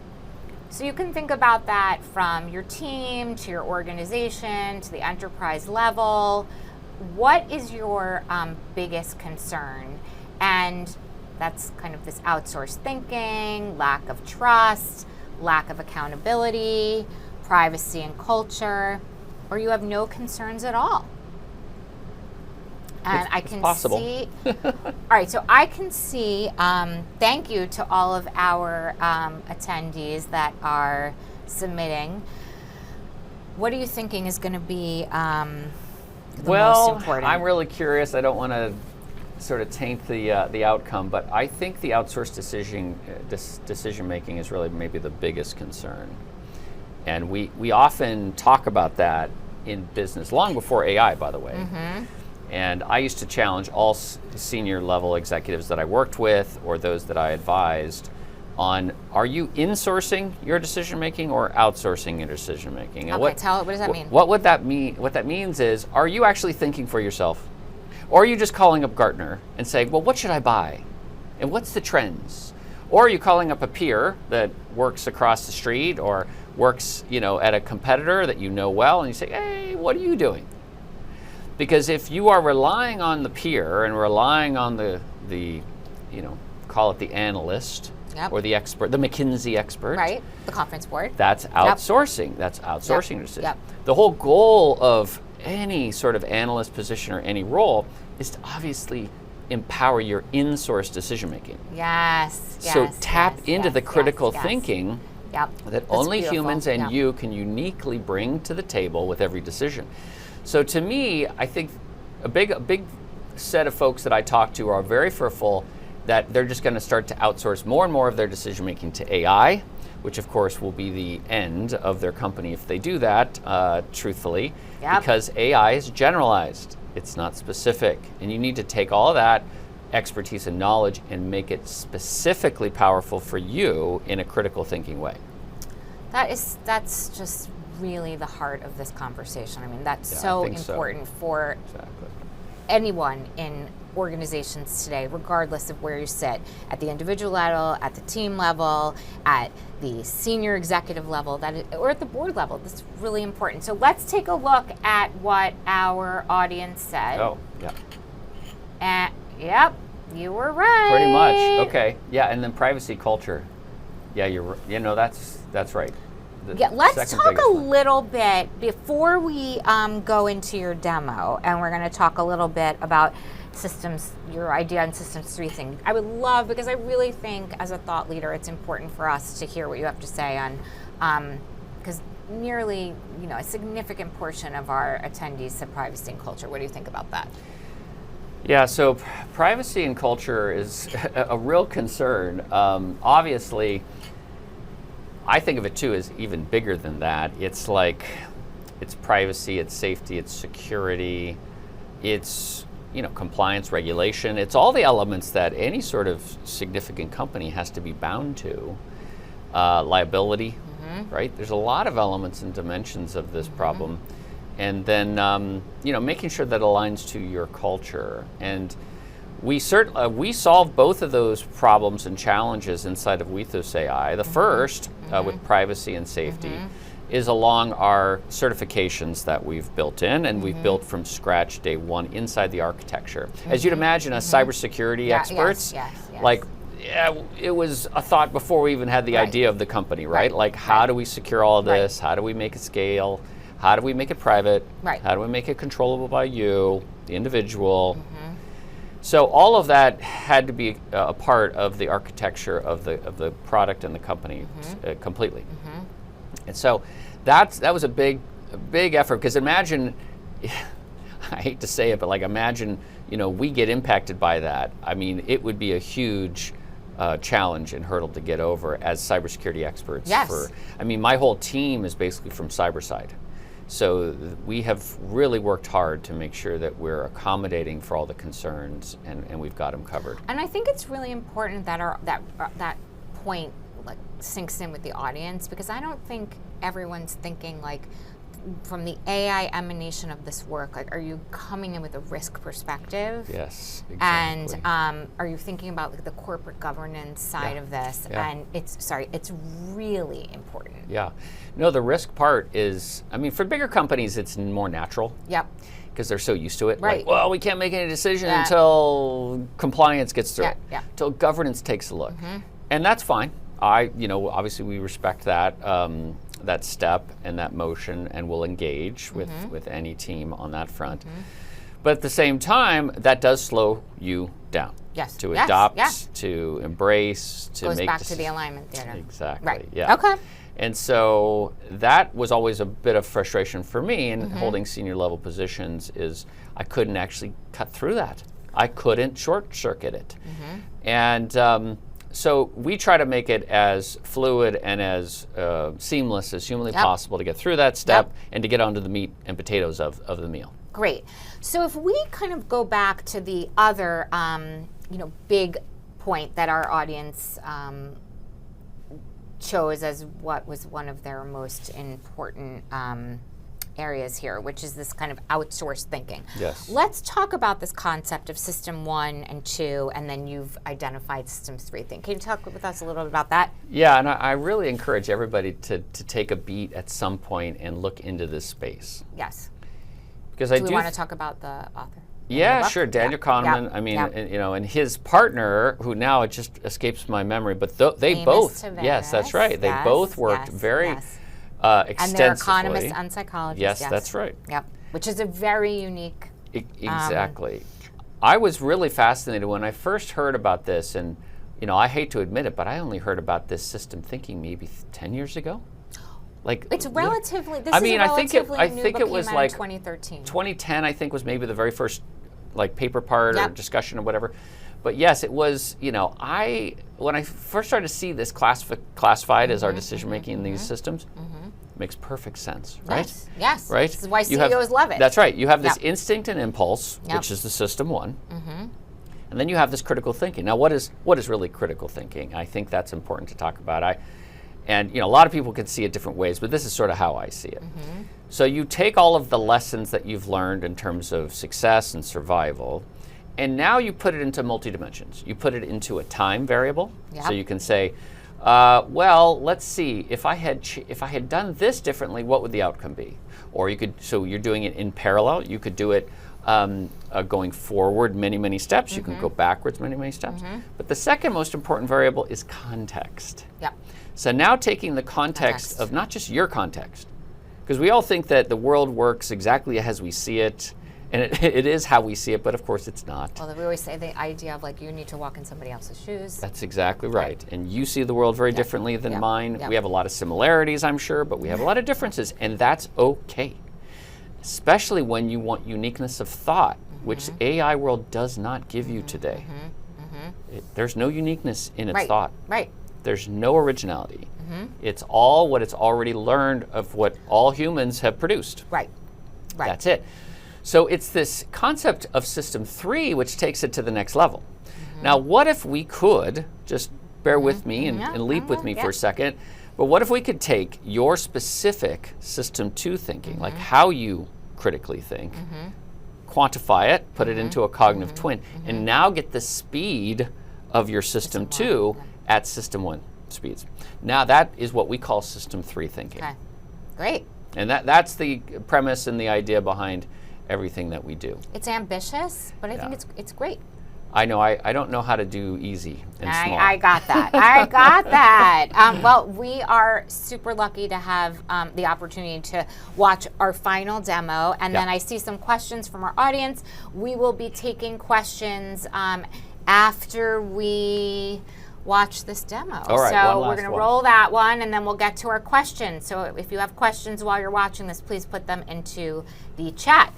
so you can think about that from your team to your organization to the enterprise level, what is your biggest concern? And that's kind of this outsourced thinking, lack of trust, lack of accountability, privacy and culture, or you have no concerns at all. And I can see, all right, so I can see, thank you to all of our attendees that are submitting. What are you thinking is going to be the most important? I'm really curious. I don't want to sort of taint the outcome, but I think the outsourced decision making is really maybe the biggest concern. And we often talk about that in business, long before AI, by the way. Mm-hmm. And I used to challenge all senior level executives that I worked with or those that I advised on, are you insourcing your decision making or outsourcing your decision making? Okay, what does that mean? What would that mean? What that means is, are you actually thinking for yourself? Or are you just calling up Gartner and saying, well, what should I buy? And what's the trends? Or are you calling up a peer that works across the street or works, at a competitor that you know well, and you say, hey, what are you doing? Because if you are relying on the peer and relying on the call it the analyst, yep, or the expert, the McKinsey expert, right? The conference board. That's outsourcing. Yep. That's outsourcing your decision. Yep. The whole goal of any sort of analyst position or any role is to obviously empower your in-source decision making. Yes. So tap into the critical thinking that that's only beautiful. Humans and you can uniquely bring to the table with every decision. So to me, I think a big set of folks that I talk to are very fearful that they're just going to start to outsource more and more of their decision making to AI, which of course will be the end of their company if they do that, truthfully, because AI is generalized. It's not specific. And you need to take all of that expertise and knowledge and make it specifically powerful for you in a critical thinking way. That's just really the heart of this conversation. I mean, that's so important for anyone in organizations today, regardless of where you sit, at the individual level, at the team level, at the senior executive level, or at the board level. This is really important. So let's take a look at what our audience said. Oh, yeah. And, yep, you were right. Pretty much. Okay. Yeah, and then privacy culture. Yeah, that's right. Let's talk a little bit before we go into your demo, and we're going to talk a little bit about systems, your idea on systems 3 thing. I would love, because I really think as a thought leader, it's important for us to hear what you have to say on, because nearly, a significant portion of our attendees said privacy and culture. What do you think about that? Yeah, so privacy and culture is a real concern. Obviously, I think of it too as even bigger than that. It's privacy, it's safety, it's security, it's compliance, regulation. It's all the elements that any sort of significant company has to be bound to. Liability, right? There's a lot of elements and dimensions of this problem. And then, making sure that aligns to your culture. And we solve both of those problems and challenges inside of WethosAI. The first, with privacy and safety, is along our certifications that we've built in, and we've built from scratch day one inside the architecture. As you'd imagine, as cybersecurity experts, it was a thought before we even had the idea of the company, right? How do we secure all of this? How do we make it scale? How do we make it private? How do we make it controllable by you, the individual? So all of that had to be a part of the architecture of the product and the company completely. And so that was a big effort, because imagine, I hate to say it, but imagine, we get impacted by that. I mean, it would be a huge challenge and hurdle to get over as cybersecurity experts. Yes. My whole team is basically from cyber side. So we have really worked hard to make sure that we're accommodating for all the concerns, and we've got them covered. And I think it's really important that that point sinks in with the audience, because I don't think everyone's thinking from the AI emanation of this work, like, are you coming in with a risk perspective? Yes, exactly. And are you thinking about like the corporate governance side of this? And it's really important. Yeah. No, the risk part is, I mean, for bigger companies, it's more natural. Yep. Because they're so used to it. Right. Like, well, we can't make any decision until compliance gets through it. Yeah. Until governance takes a look. And that's fine. Obviously we respect that that step and that motion, and we'll engage with any team on that front. But at the same time, that does slow you down. Yes. To adopt, to embrace, to goes make back to the alignment theater. Exactly. Right. Yeah. Okay. And so that was always a bit of frustration for me in holding senior level positions, is I couldn't actually cut through that. I couldn't short circuit it. And so we try to make it as fluid and as seamless as humanly possible to get through that step and to get onto the meat and potatoes of the meal. Great. So if we kind of go back to the other, big point that our audience chose as what was one of their most important areas here, which is this kind of outsourced thinking. Yes. Let's talk about this concept of system 1 and 2, and then you've identified systems 3 thinking. Can you talk with us a little bit about that? Yeah, and I really encourage everybody to take a beat at some point and look into this space. Yes. Because do we want to talk about the author? Yeah, sure. Daniel Kahneman. I mean, and his partner, who now it just escapes my memory, but they Amos both. Tveres. Yes, that's right. They both worked very extensively. And they're economists and psychologists. Yes, that's right. Yep. Which is a very unique. Exactly. I was really fascinated when I first heard about this, and I hate to admit it, but I only heard about this system thinking maybe 10 years ago. Like, it's relatively. This I mean, is a I think new it was like 2013. 2010. I think was maybe the very first paper part or discussion or whatever. But yes, it was. When I first started to see this classified as our decision making in these systems, makes perfect sense, right? Yes. Right. This is why CEOs love it. That's right. You have this instinct and impulse, which is the system 1. And then you have this critical thinking. Now, what is really critical thinking? I think that's important to talk about. And a lot of people can see it different ways, but this is sort of how I see it. So you take all of the lessons that you've learned in terms of success and survival, and now you put it into multi-dimensions. You put it into a time variable. So you can say, well, let's see, if I had done this differently, what would the outcome be? Or you could, so you're doing it in parallel. You could do it going forward many steps. You can go backwards many steps. But the second most important variable is context. So now taking the context of not just your context, because we all think that the world works exactly as we see it, and it is how we see it, but of course it's not. Well, we always say the idea of you need to walk in somebody else's shoes. That's exactly right. And you see the world very differently than mine. We have a lot of similarities, I'm sure, but we have a lot of differences, and that's okay. Especially when you want uniqueness of thought, which the AI world does not give you today. There's no uniqueness in its thought. Right. There's no originality. It's all what it's already learned of what all humans have produced. Right. That's it. So it's this concept of system 3 which takes it to the next level. Now, what if we could, just bear with me and leap with me for a second, but what if we could take your specific system 2 thinking, like how you critically think, quantify it, put it into a cognitive twin, and now get the speed of your system 2 at system 1 speeds. Now that is what we call system 3 thinking. Okay, great. And that's the premise and the idea behind everything that we do. It's ambitious, but I think it's great. I know, I don't know how to do easy and small. I got that. I got that. Well, we are super lucky to have the opportunity to watch our final demo, and then I see some questions from our audience. We will be taking questions after we watch this demo. All right, so we're going to roll that one, and then we'll get to our questions. So if you have questions while you're watching this, please put them into the chat.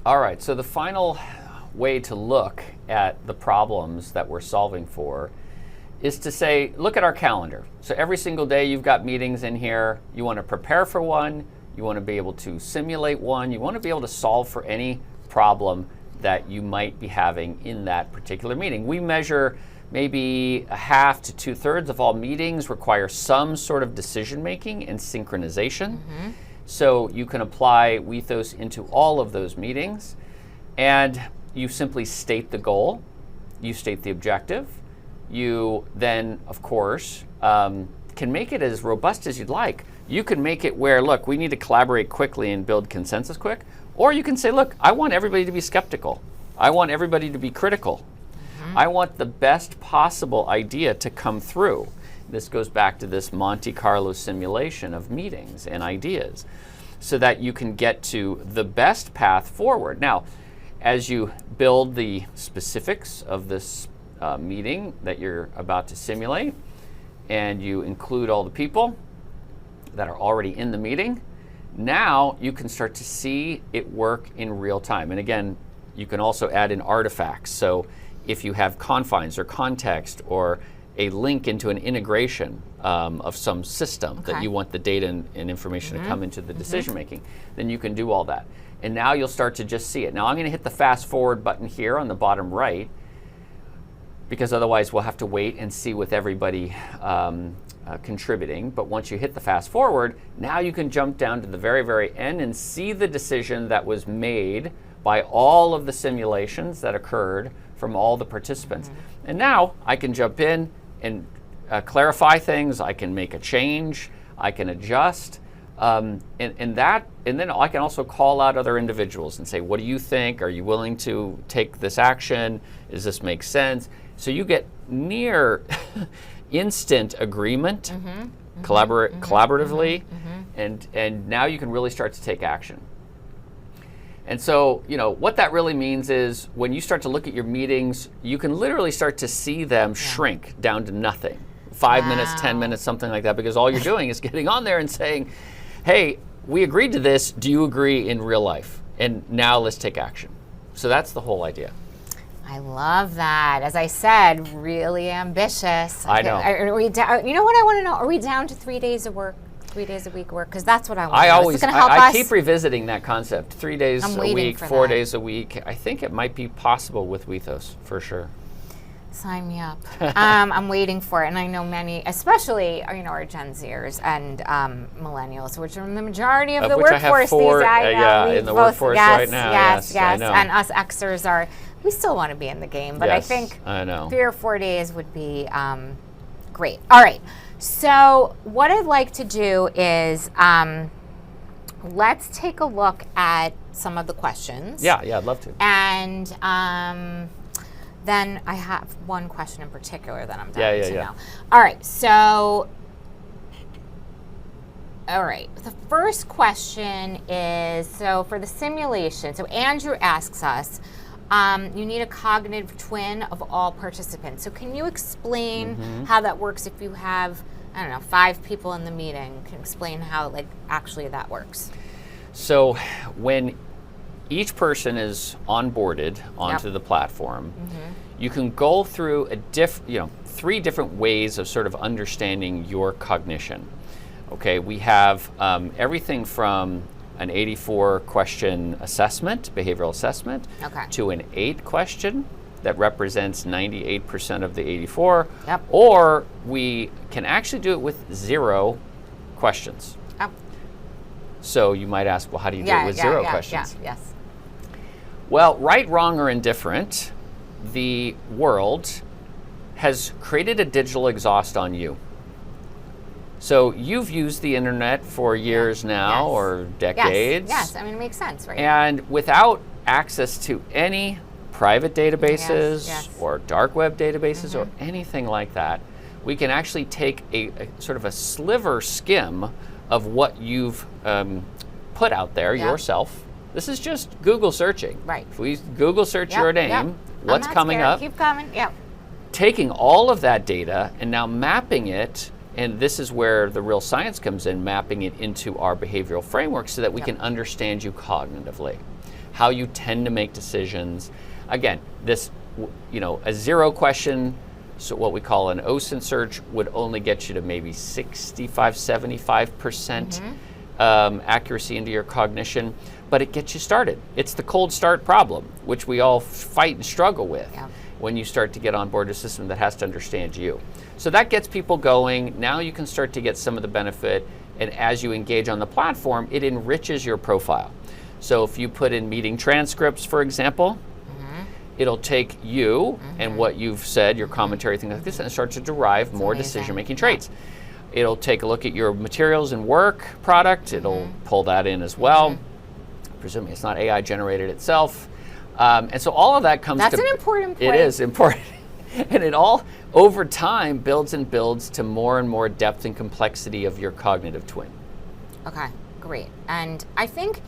All right, so the final way to look at the problems that we're solving for is to say, look at our calendar. So every single day you've got meetings in here. You want to prepare for one. You want to be able to simulate one. You want to be able to solve for any problem that you might be having in that particular meeting. We measure maybe a half to 2/3 of all meetings require some sort of decision making and synchronization. So you can apply Wethos into all of those meetings, and you simply state the goal, you state the objective, you then, of course, can make it as robust as you'd like. You can make it where, look, we need to collaborate quickly and build consensus quick, or you can say, look, I want everybody to be skeptical. I want everybody to be critical. I want the best possible idea to come through. This goes back to this Monte Carlo simulation of meetings and ideas, so that you can get to the best path forward. Now, as you build the specifics of this meeting that you're about to simulate, and you include all the people that are already in the meeting, now you can start to see it work in real time. And again, you can also add in artifacts. So if you have confines or context or a link into an integration of some system that you want the data and information to come into the decision making, then you can do all that. And now you'll start to just see it. Now I'm going to hit the fast forward button here on the bottom right, because otherwise we'll have to wait and see with everybody contributing. But once you hit the fast forward, now you can jump down to the very, very end and see the decision that was made by all of the simulations that occurred from all the participants. And now I can jump in and clarify things. I can make a change. I can adjust. And then I can also call out other individuals and say, what do you think? Are you willing to take this action? Does this make sense? So you get near instant agreement, collaboratively, and now you can really start to take action. And so, what that really means is when you start to look at your meetings, you can literally start to see them shrink down to nothing. 5 minutes, 10 minutes, something like that, because all you're doing is getting on there and saying, hey, we agreed to this. Do you agree in real life? And now let's take action. So that's the whole idea. I love that. As I said, really ambitious. I know. Are we down, you know what I want to know? Are we down to 3 days of work? 3 days a week work? Because that's what I want to know. Is it gonna help us? I keep revisiting that concept. 3 days a week, 4 days a week. I think it might be possible with Wethos, for sure. Sign me up. I'm waiting for it, and I know many, especially our Gen Zers and millennials, which are the majority of the workforce these days. In the workforce right now. Yes. I know. And us Xers are. We still want to be in the game, but I think 3 or 4 days would be great. All right. So what I'd like to do is let's take a look at some of the questions. Yeah, I'd love to. And then I have one question in particular that I'm dying to know. All right, so, the first question is, so for the simulation, so Andrew asks us, you need a cognitive twin of all participants. So can you explain how that works if you have, 5 people in the meeting? Can you explain how actually that works? So when each person is onboarded onto the platform, you can go through 3 different ways of sort of understanding your cognition. Okay, we have everything from an 84-question assessment, behavioral assessment, to an 8-question that represents 98% of the 84, or we can actually do it with 0 questions. So you might ask, well, how do you do it with 0 questions? Yes. Well, right, wrong, or indifferent, the world has created a digital exhaust on you. So you've used the internet for years now, or decades. Yes, it makes sense, right? And without access to any private databases or dark web databases or anything like that, we can actually take a sort of a sliver skim of what you've put out there yourself. This is just Google searching. Right. If we Google search your name, what's coming up? Keep coming. Taking all of that data and now mapping it, and this is where the real science comes in, mapping it into our behavioral framework so that we can understand you cognitively, how you tend to make decisions. Again, this, a 0 question, so what we call an OSINT search would only get you to maybe 65, 75% accuracy into your cognition, but it gets you started. It's the cold start problem, which we all fight and struggle with when you start to get on board a system that has to understand you. So that gets people going. Now you can start to get some of the benefit, and as you engage on the platform, it enriches your profile. So if you put in meeting transcripts, for example, it'll take you and what you've said, your commentary, things like this, and start to derive more decision-making traits. It'll take a look at your materials and work product. It'll pull that in as well. Presumably it's not AI generated itself. And so all of that comes That's an important point. It is important. And it all, over time, builds and builds to more and more depth and complexity of your cognitive twin. Okay, great. And I think,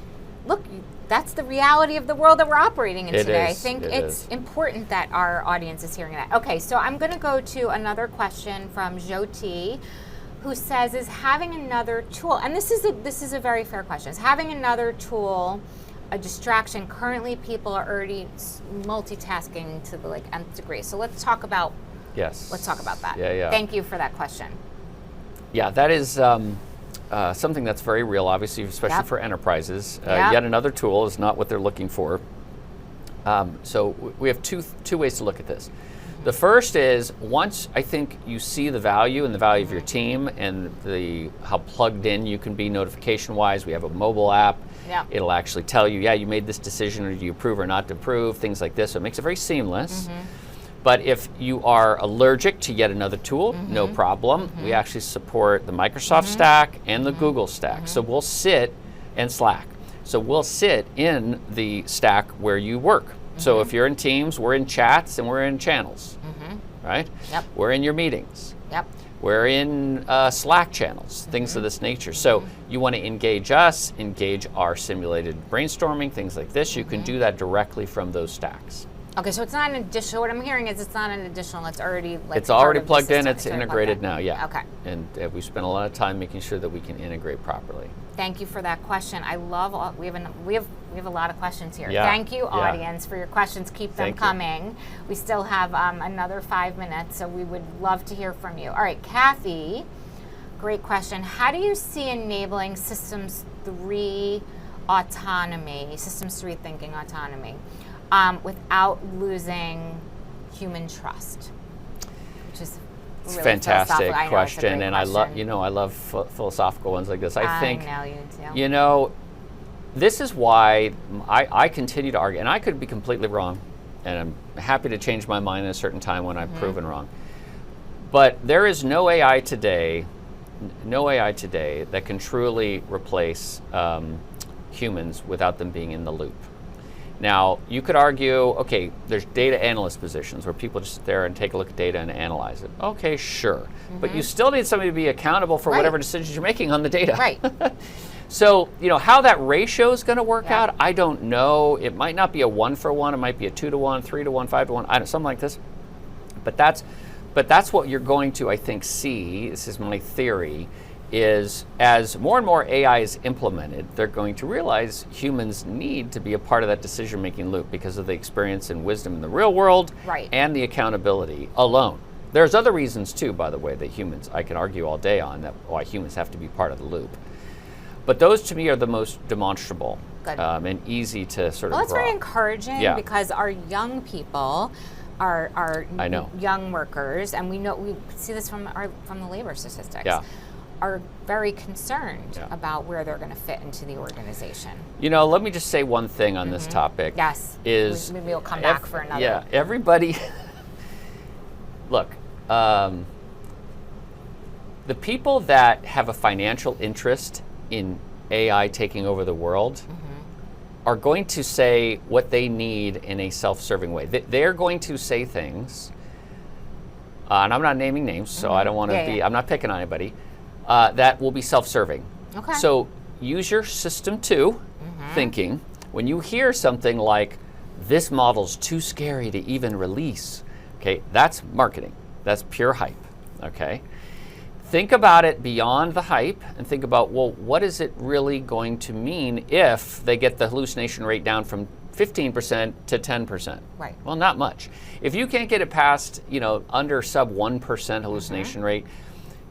look, that's the reality of the world that we're operating in today. I think it's important that our audience is hearing that. Okay, so I'm going to go to another question from Jyoti, who says, is having another tool, and this is a very fair question, is having another tool a distraction? Currently, people are already multitasking to the nth degree. So let's talk about that. Yeah. Thank you for that question. Yeah, that is something that's very real, obviously, especially for enterprises. Yet another tool is not what they're looking for. So we have two ways to look at this. The first is, once I think you see the value and the value of your team and how plugged in you can be notification-wise, we have a mobile app. It'll actually tell you, you made this decision, or do you approve or not to approve, things like this. So it makes it very seamless. But if you are allergic to yet another tool, no problem. We actually support the Microsoft stack and the Google stack. So we'll sit, and Slack. So we'll sit in the stack where you work. So if you're in Teams, we're in chats and we're in channels, right? We're in your meetings. We're in Slack channels, things of this nature. So you want to engage us, engage our simulated brainstorming, things like this. You can do that directly from those stacks. Okay, so it's not an additional, what I'm hearing is it's not an additional, it's already it's already plugged in, it's integrated now, Okay. And we spent a lot of time making sure that we can integrate properly. Thank you for that question. I love we have a lot of questions here. Yeah. Thank you, audience, for your questions. Keep them coming. We still have another 5 minutes, so we would love to hear from you. All right, Kathy, great question. How do you see enabling Systems 3 thinking autonomy, without losing human trust? Which is It's really a fantastic question, and question. I love philosophical ones like this. I think, know you do. This is why I continue to argue, and I could be completely wrong, and I'm happy to change my mind at a certain time when I'm proven wrong. But there is no AI today that can truly replace humans without them being in the loop. Now, you could argue, okay, there's data analyst positions where people just sit there and take a look at data and analyze it. Okay, sure. But you still need somebody to be accountable for whatever decisions you're making on the data. Right. So, how that ratio is going to work out, I don't know. It might not be a 1-for-1. It might be a 2-to-1, 3-to-1, 5-to-1, something like this. But that's what you're going to, I think, see. This is my theory. Is as more and more AI is implemented, they're going to realize humans need to be a part of that decision-making loop because of the experience and wisdom in the real world and the accountability alone. There's other reasons too, by the way, that humans, I can argue all day on that why humans have to be part of the loop. But those to me are the most demonstrable and easy to sort of Well, it's very encouraging because our young people are young workers, and we see this from the labor statistics. Are very concerned about where they're going to fit into the organization. Let me just say one thing on this topic. Yes. Maybe we'll come back for another. Yeah, everybody. Look, the people that have a financial interest in AI taking over the world are going to say what they need in a self-serving way. They're going to say things, and I'm not naming names, so I don't want to be. I'm not picking on anybody. That will be self-serving. Okay. So use your system 2 thinking. When you hear something like, this model's too scary to even release, okay, that's marketing. That's pure hype, okay? Think about it beyond the hype and think about, well, what is it really going to mean if they get the hallucination rate down from 15% to 10%? Right. Well, not much. If you can't get it past, under sub 1% hallucination rate,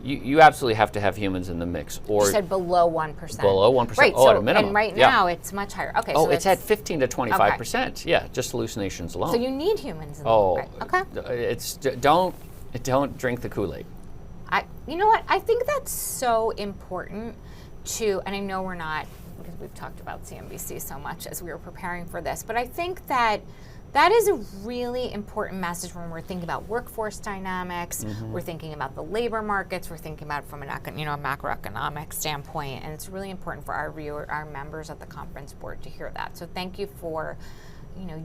You absolutely have to have humans in the mix. Or You said below 1%. below 1%. Right, at a minimum. And right Yeah. now it's much higher. Okay. Oh, so it's at 15 to 25%. Okay. Yeah, just hallucinations alone. So you need humans in the Oh, right. Okay. don't drink the Kool-Aid. You know what? I think that's so important to, and I know we're not, because we've talked about CNBC so much as we were preparing for this, but I think that that is a really important message when we're thinking about workforce dynamics, we're thinking about the labor markets, we're thinking about it from an macroeconomic standpoint, and it's really important for our members at the conference board to hear that. So thank you for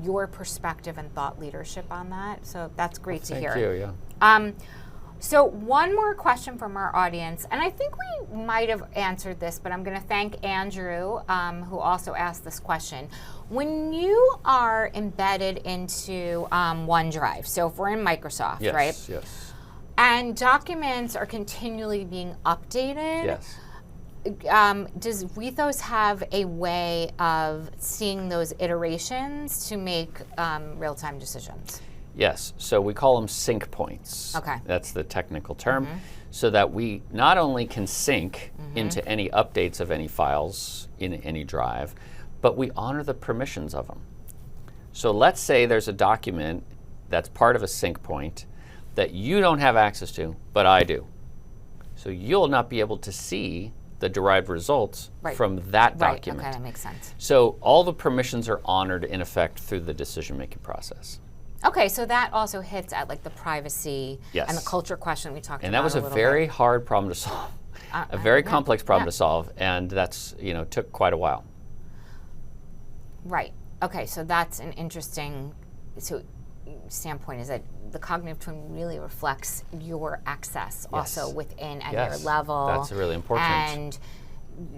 your perspective and thought leadership on that. So that's great to hear. Thank you, yeah. So one more question from our audience, and I think we might have answered this, but I'm going to thank Andrew, who also asked this question. When you are embedded into OneDrive, so if we're in Microsoft, Yes, right? Yes. And documents are continually being updated. Yes. Does Wethos have a way of seeing those iterations to make real-time decisions? Yes, so we call them sync points. Okay. That's the technical term. So that we not only can sync into any updates of any files in any drive, but we honor the permissions of them. So let's say there's a document that's part of a sync point that you don't have access to, but I do. So you'll not be able to see the derived results from that document. Okay, that makes sense. So all the permissions are honored in effect through the decision-making process. Okay, so that also hits at like the privacy Yes. and the culture question we talked about. And that was a very hard problem to solve, a very complex problem to solve, and that's took quite a while. Right. Okay, so that's an interesting standpoint, is that the cognitive twin really reflects your access also within at your level. That's really important. And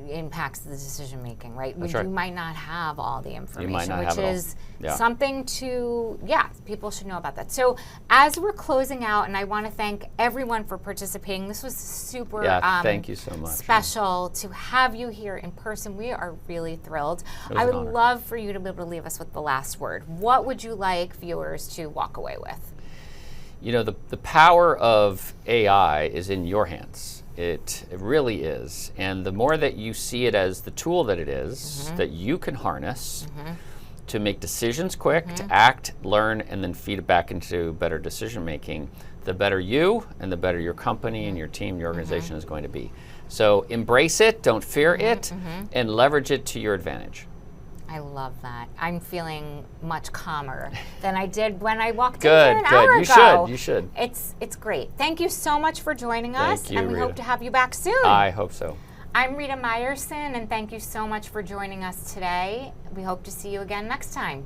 impacts the decision making, right? That's You right. might not have all the information, might not which have it all. is Yeah. something to, people should know about that. So as we're closing out, and I want to thank everyone for participating. This was super thank you so much. special to have you here in person. We are really thrilled. was I an would honor. love for you to be able to leave us with the last word. What would you like viewers to walk away with? The power of AI is in your hands. It really is. And the more that you see it as the tool that it is, that you can harness to make decisions quick, to act, learn, and then feed it back into better decision making, the better you and the better your company and your team, your organization is going to be. So embrace it, don't fear it, and leverage it to your advantage. I love that. I'm feeling much calmer than I did when I walked in here an hour ago. You should. It's great. Thank you so much for joining us, Thank you, and we Rita. hope to have you back soon. I hope so. I'm Rita Myerson, and thank you so much for joining us today. We hope to see you again next time.